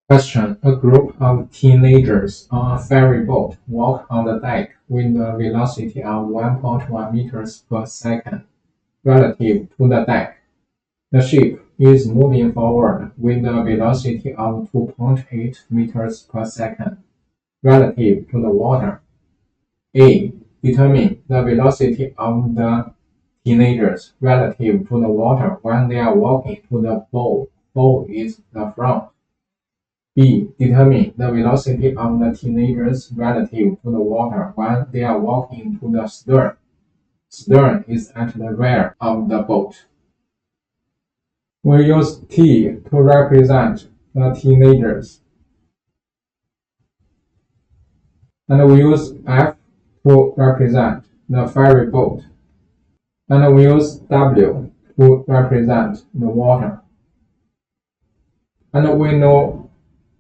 Question: a group of teenagers on a ferry boat walk on the deck with a velocity of 1.1 meters per second relative to the deck. The ship is moving forward with a velocity of 2.8 meters per second relative to the water. A. Determine the velocity of the teenagers relative to the water when they are walking to the bow. Bow is the front. B. Determine the velocity of the teenagers relative to the water when they are walking to the stern. Stern is at the rear of the boat. We use T to represent the teenagers, and we use F to represent the ferry boat, and we use W to represent the water. And we know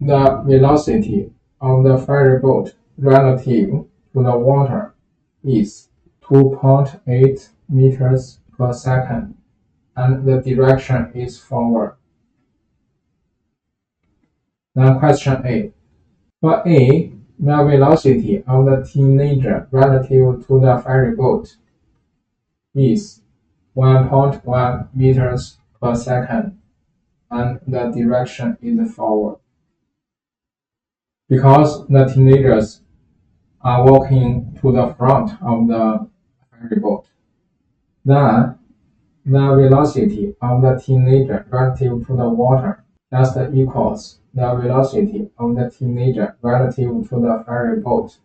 the velocity of the ferry boat relative to the water is 2.8 meters per second, and the direction is forward. Now question A. For A, the velocity of the teenager relative to the ferry boat is 1.1 meters per second, and the direction is forward. Because the teenagers are walking to the front of the ferry boat, then the velocity of the teenager relative to the water just equals the velocity of the teenager relative to the ferry boat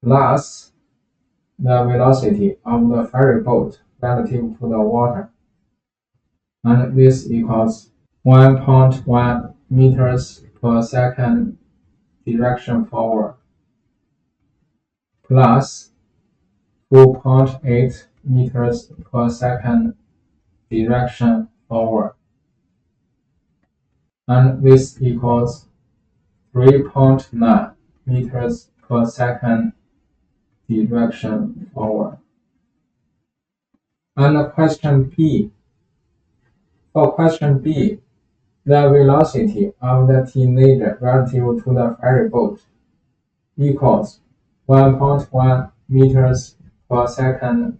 plus the velocity of the ferry boat relative to the water. And this equals 1.1 meters per second direction forward plus 2.8 meters per second direction forward. And this equals 3.9 meters per second direction forward. And question B. For question B, the velocity of the teenager relative to the ferry boat equals 1.1 meters per second,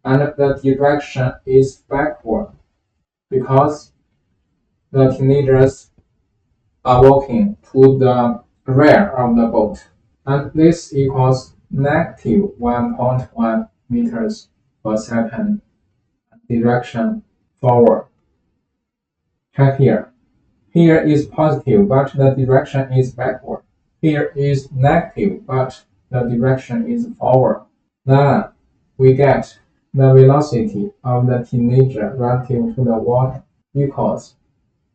and the direction is backward because the teenagers are walking to the rear of the boat, and this equals negative 1.1 meters per second direction forward. Check here. Here is positive, but the direction is backward. Here is negative, but the direction is forward. Then we get the velocity of the teenager relative to the water equals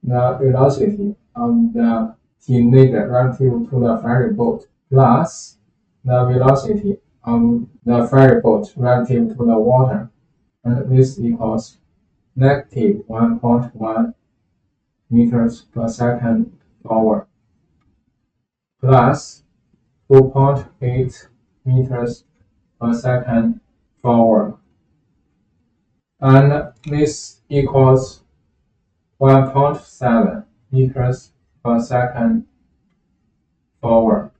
the velocity of the teenager relative to the ferry boat plus the velocity of the ferry boat relative to the water, and this equals negative 1.1 meters per second forward plus 2.8 meters per second forward, and this equals 1.7 meters per second forward.